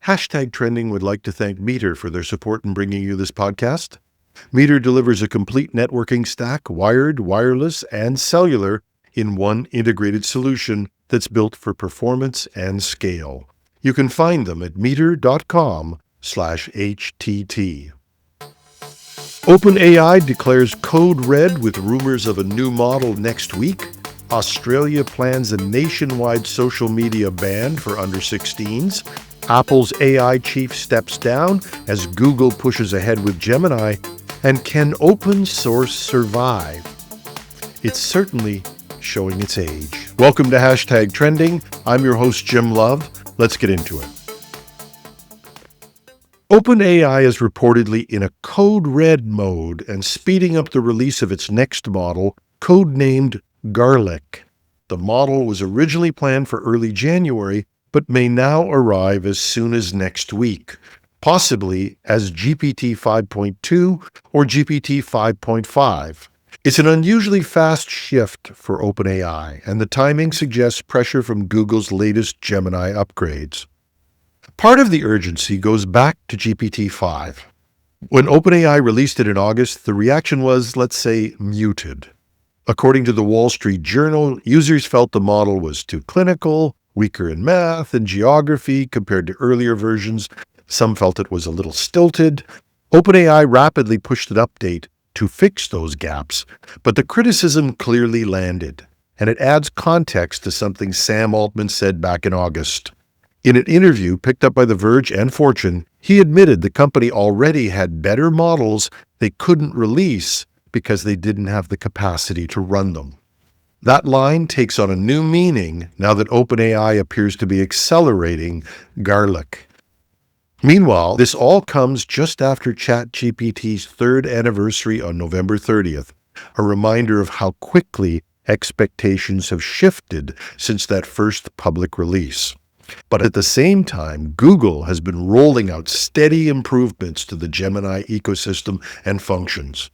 Trending would like to thank Meter for their support in bringing you this podcast. Meter delivers a complete networking stack, wired, wireless, and cellular, in one integrated solution that's built for performance and scale. You can find them at meter.com/HTT. OpenAI declares code red with rumors of a new model next week. Australia plans a nationwide social media ban for under 16s. Apple's AI chief steps down as Google pushes ahead with Gemini. And can open source survive? It's certainly showing its age. Welcome to Trending. I'm your host, Jim Love. Let's get into it. OpenAI is reportedly in a code red mode and speeding up the release of its next model, codenamed Garlic. The model was originally planned for early January, but may now arrive as soon as next week, possibly as GPT 5.2 or GPT 5.5. It's an unusually fast shift for OpenAI, and the timing suggests pressure from Google's latest Gemini upgrades. Part of the urgency goes back to GPT-5. When OpenAI released it in August, the reaction was, let's say, muted. According to the Wall Street Journal, users felt the model was too clinical, weaker in math and geography compared to earlier versions. Some felt it was a little stilted. OpenAI rapidly pushed an update to fix those gaps, but the criticism clearly landed, and it adds context to something Sam Altman said back in August. In an interview picked up by The Verge and Fortune, he admitted the company already had better models they couldn't release because they didn't have the capacity to run them. That line takes on a new meaning now that OpenAI appears to be accelerating Garlic. Meanwhile, this all comes just after ChatGPT's third anniversary on November 30th, a reminder of how quickly expectations have shifted since that first public release. But at the same time, Google has been rolling out steady improvements to the Gemini ecosystem and functions.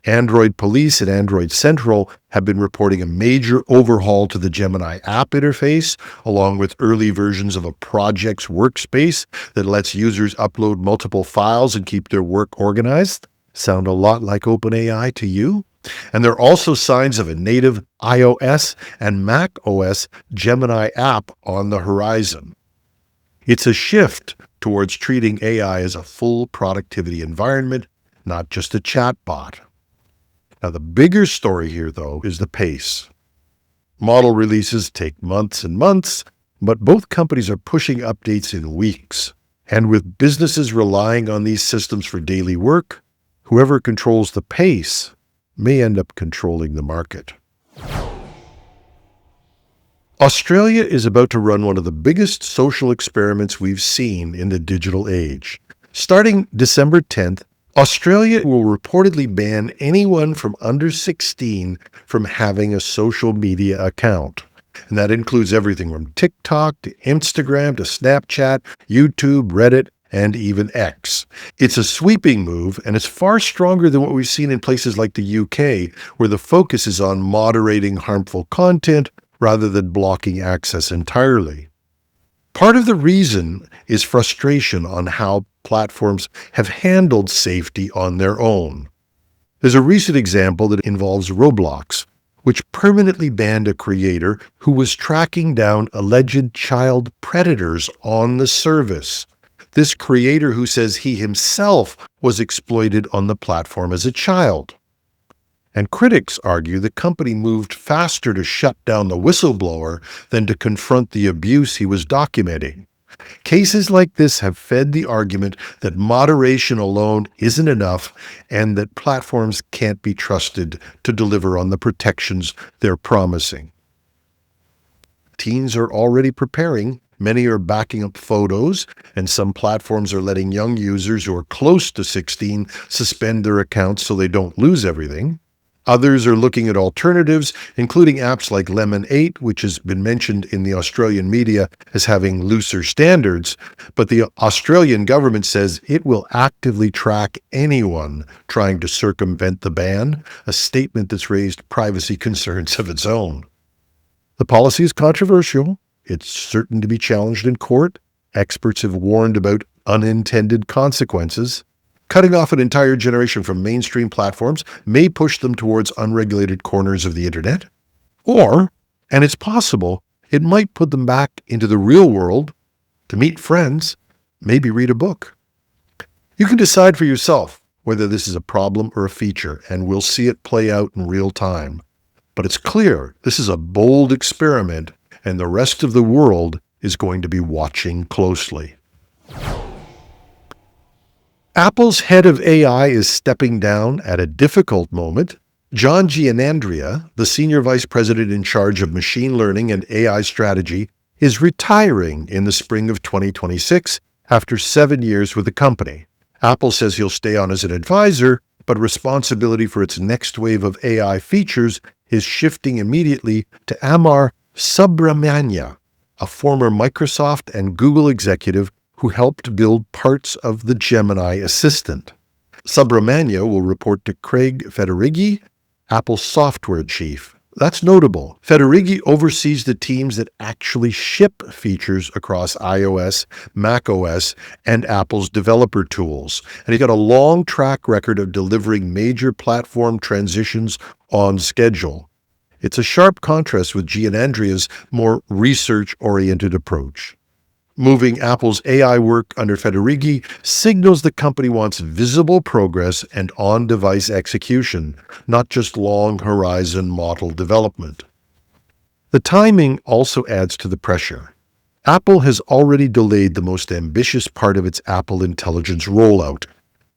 Android Police and Android Central have been reporting a major overhaul to the Gemini app interface, along with early versions of a projects workspace that lets users upload multiple files and keep their work organized. Sound a lot like OpenAI to you? And there are also signs of a native iOS and Mac OS Gemini app on the horizon. It's a shift towards treating AI as a full productivity environment, not just a chatbot. Now, the bigger story here, though, is the pace. Model releases take months and months, but both companies are pushing updates in weeks. And with businesses relying on these systems for daily work, whoever controls the pace may end up controlling the market. Australia is about to run one of the biggest social experiments we've seen in the digital age. Starting December 10th, Australia will reportedly ban anyone from under 16 from having a social media account. And that includes everything from TikTok to Instagram to Snapchat, YouTube, Reddit, and even X. It's a sweeping move, and it's far stronger than what we've seen in places like the UK, where the focus is on moderating harmful content rather than blocking access entirely. Part of the reason is frustration on how platforms have handled safety on their own. There's a recent example that involves Roblox, which permanently banned a creator who was tracking down alleged child predators on the service. This creator who says he himself was exploited on the platform as a child. And critics argue the company moved faster to shut down the whistleblower than to confront the abuse he was documenting. Cases like this have fed the argument that moderation alone isn't enough and that platforms can't be trusted to deliver on the protections they're promising. Teens are already preparing. Many are backing up photos, and some platforms are letting young users who are close to 16 suspend their accounts so they don't lose everything. Others are looking at alternatives, including apps like Lemon 8, which has been mentioned in the Australian media as having looser standards, but the Australian government says it will actively track anyone trying to circumvent the ban, a statement that's raised privacy concerns of its own. The policy is controversial. It's certain to be challenged in court, Experts have warned about unintended consequences. Cutting off an entire generation from mainstream platforms may push them towards unregulated corners of the internet. Or, and it's possible, it might put them back into the real world to meet friends, maybe read a book. You can decide for yourself whether this is a problem or a feature, and we'll see it play out in real time. But it's clear this is a bold experiment, and the rest of the world is going to be watching closely. Apple's head of AI is stepping down at a difficult moment. John Giannandrea, the senior vice president in charge of machine learning and AI strategy, is retiring in the spring of 2026 after 7 years with the company. Apple says he'll stay on as an advisor, but responsibility for its next wave of AI features is shifting immediately to Amar Subramanya, a former Microsoft and Google executive who helped build parts of the Gemini assistant. Subramanya will report to Craig Federighi, Apple's software chief. That's notable. Federighi oversees the teams that actually ship features across iOS, macOS, and Apple's developer tools. And he got a long track record of delivering major platform transitions on schedule. It's a sharp contrast with Giannandrea's more research-oriented approach. Moving Apple's AI work under Federighi signals the company wants visible progress and on-device execution, not just long-horizon model development. The timing also adds to the pressure. Apple has already delayed the most ambitious part of its Apple Intelligence rollout,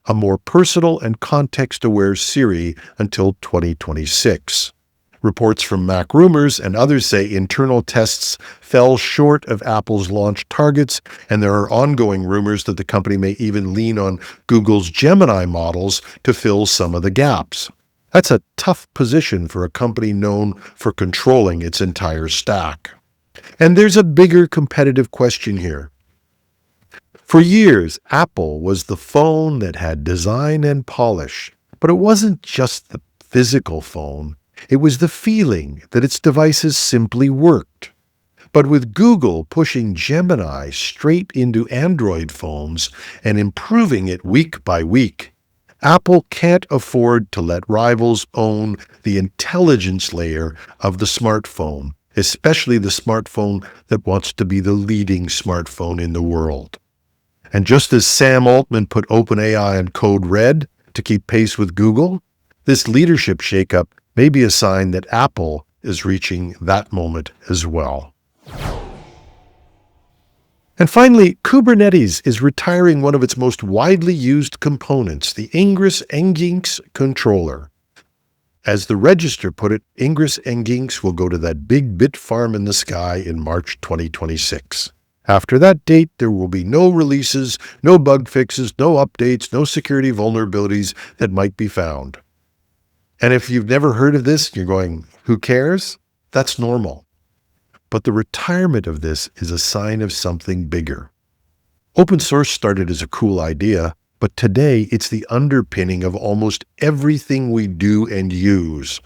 a more personal and context-aware Siri, until 2026. Reports from Mac Rumors and others say internal tests fell short of Apple's launch targets, and there are ongoing rumors that the company may even lean on Google's Gemini models to fill some of the gaps. That's a tough position for a company known for controlling its entire stack. And there's a bigger competitive question here. For years, Apple was the phone that had design and polish, but it wasn't just the physical phone. It was the feeling that its devices simply worked. But with Google pushing Gemini straight into Android phones and improving it week by week, Apple can't afford to let rivals own the intelligence layer of the smartphone, especially the smartphone that wants to be the leading smartphone in the world. And just as Sam Altman put OpenAI on code red to keep pace with Google, this leadership shakeup may be a sign that Apple is reaching that moment as well. And finally, Kubernetes is retiring one of its most widely used components, the Ingres-Nginx controller. As the Register put it, Ingres-Nginx will go to that big bit farm in the sky in March 2026. After that date, there will be no releases, no bug fixes, no updates, no security vulnerabilities that might be found. And if you've never heard of this, you're going, who cares? That's normal. But the retirement of this is a sign of something bigger. Open source started as a cool idea, but today it's the underpinning of almost everything we do and use.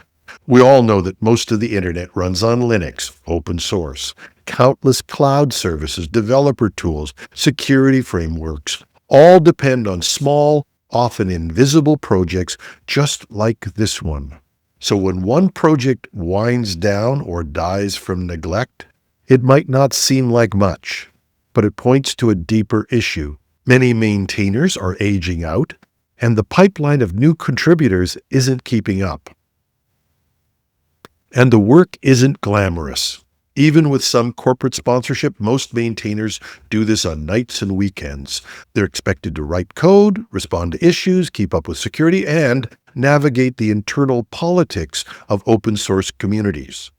We all know that most of the internet runs on Linux, open source. Countless cloud services, developer tools, security frameworks, all depend on small, often invisible projects just like this one. So when one project winds down or dies from neglect, it might not seem like much, but it points to a deeper issue. Many maintainers are aging out, and the pipeline of new contributors isn't keeping up. And the work isn't glamorous. Even with some corporate sponsorship, most maintainers do this on nights and weekends. They're expected to write code, respond to issues, keep up with security, and navigate the internal politics of open source communities.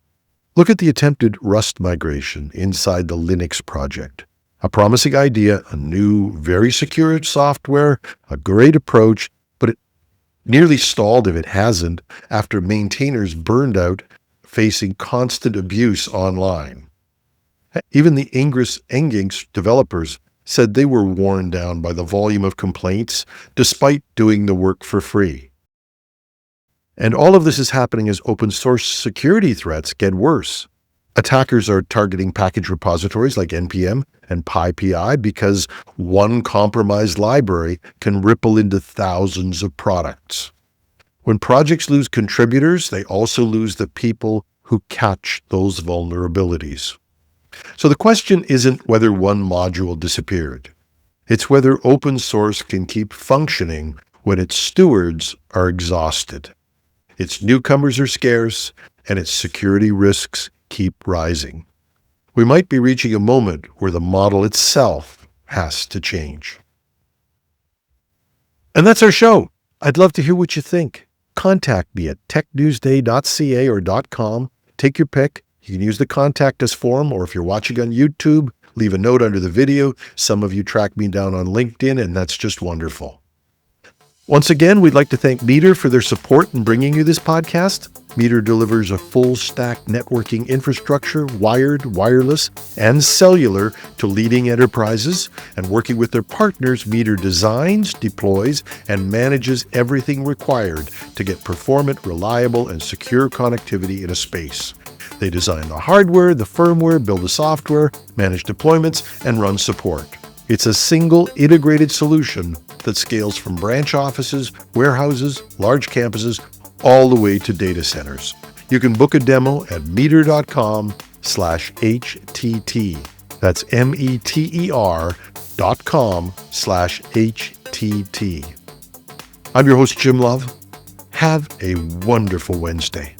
Look at the attempted Rust migration inside the Linux project. A promising idea, a new, very secure software, a great approach, but it nearly stalled if it hasn't after maintainers burned out facing constant abuse online. Even the Ingres-Nginx developers said they were worn down by the volume of complaints despite doing the work for free. And all of this is happening as open source security threats get worse. Attackers are targeting package repositories like NPM, and PyPI because one compromised library can ripple into thousands of products. When projects lose contributors, they also lose the people who catch those vulnerabilities. So the question isn't whether one module disappeared. It's whether open source can keep functioning when its stewards are exhausted, its newcomers are scarce, and its security risks keep rising. We might be reaching a moment where the model itself has to change. And that's our show. I'd love to hear what you think. Contact me at technewsday.ca or .com. Take your pick. You can use the Contact Us form, or if you're watching on YouTube, leave a note under the video. Some of you track me down on LinkedIn, and that's just wonderful. Once again, we'd like to thank Meter for their support in bringing you this podcast. Meter delivers a full-stack networking infrastructure, wired, wireless, and cellular to leading enterprises. And working with their partners, Meter designs, deploys, and manages everything required to get performant, reliable, and secure connectivity in a space. They design the hardware, the firmware, build the software, manage deployments, and run support. It's a single integrated solution that scales from branch offices, warehouses, large campuses, all the way to data centers. You can book a demo at meter.com/HTT. That's METER.com/HTT. I'm your host, Jim Love. Have a wonderful Wednesday.